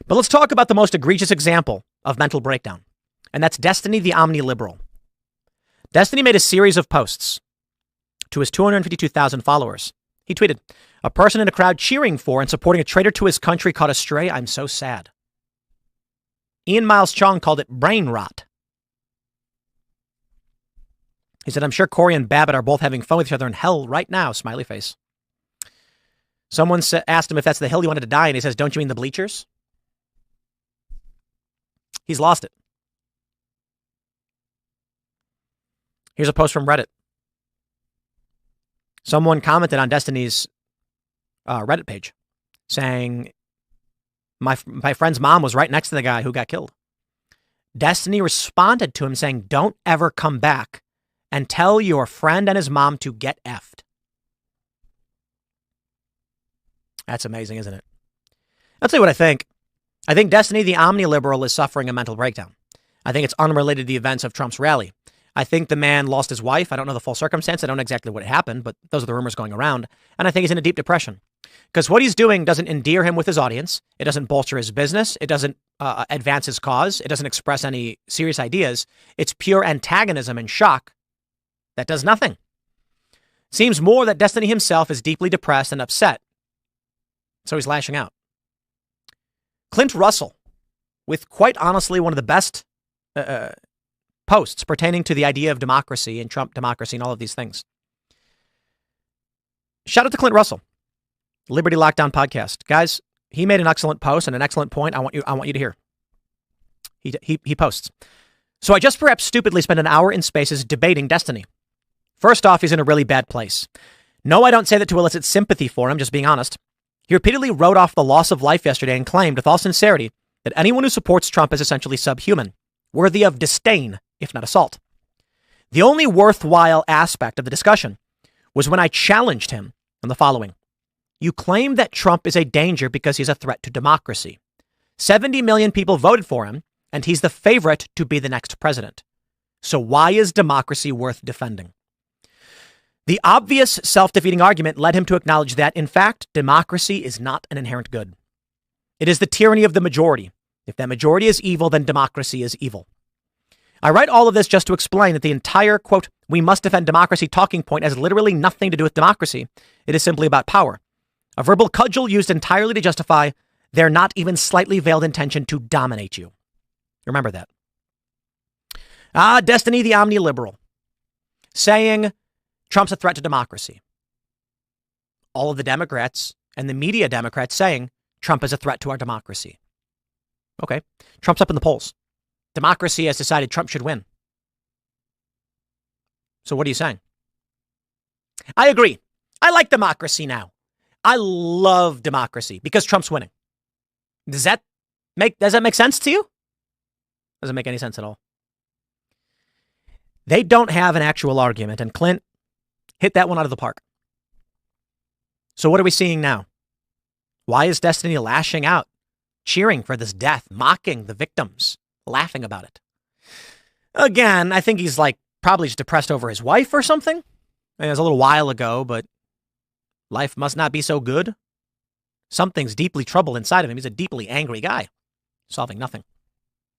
But let's talk about the most egregious example of mental breakdown, and that's Destiny the Omniliberal. Destiny made a series of posts to his 252,000 followers. He tweeted, "A person in a crowd cheering for and supporting a traitor to his country caught astray. I'm so sad." Ian Miles Chong called it brain rot. He said, "I'm sure Corey and Babbitt are both having fun with each other in hell right now," smiley face. Someone asked him if that's the hill he wanted to die, and he says, "Don't you mean the bleachers?" He's lost it. Here's a post from Reddit. Someone commented on Destiny's Reddit page saying, my friend's mom was right next to the guy who got killed. Destiny responded to him saying, "Don't ever come back and tell your friend and his mom to get effed." That's amazing, isn't it? I'll tell you what I think. I think Destiny the Omniliberal is suffering a mental breakdown. I think it's unrelated to the events of Trump's rally. I think the man lost his wife. I don't know the full circumstance. I don't know exactly what happened, but those are the rumors going around. And I think he's in a deep depression because what he's doing doesn't endear him with his audience. It doesn't bolster his business. It doesn't advance his cause. It doesn't express any serious ideas. It's pure antagonism and shock that does nothing. Seems more that Destiny himself is deeply depressed and upset. So he's lashing out. Clint Russell, with quite honestly one of the best posts pertaining to the idea of democracy and Trump democracy and all of these things. Shout out to Clint Russell, Liberty Lockdown Podcast. Guys, he made an excellent post and an excellent point I want you to hear. He posts. "So I just perhaps stupidly spent an hour in Spaces debating Destiny. First off, he's in a really bad place. No, I don't say that to elicit sympathy for him, just being honest. He repeatedly wrote off the loss of life yesterday and claimed with all sincerity that anyone who supports Trump is essentially subhuman, worthy of disdain, if not assault. The only worthwhile aspect of the discussion was when I challenged him on the following. You claim that Trump is a danger because he's a threat to democracy. 70 million people voted for him, and he's the favorite to be the next president. So why is democracy worth defending? The obvious self-defeating argument led him to acknowledge that, in fact, democracy is not an inherent good. It is the tyranny of the majority. If that majority is evil, then democracy is evil. I write all of this just to explain that the entire, quote, we must defend democracy talking point has literally nothing to do with democracy. It is simply about power. A verbal cudgel used entirely to justify their not even slightly veiled intention to dominate you. Remember that. Destiny the Omniliberal, saying Trump's a threat to democracy. All of the Democrats and the media Democrats saying Trump is a threat to our democracy. Okay, Trump's up in the polls. Democracy has decided Trump should win. So what are you saying? I agree. I like democracy now. I love democracy because Trump's winning. Does that make sense to you? Doesn't make any sense at all. They don't have an actual argument, and Clint hit that one out of the park. So what are we seeing now? Why is Destiny lashing out, cheering for this death, mocking the victims, laughing about it? Again, I think he's probably just depressed over his wife or something. It was a little while ago, but life must not be so good. Something's deeply troubled inside of him. He's a deeply angry guy, solving nothing.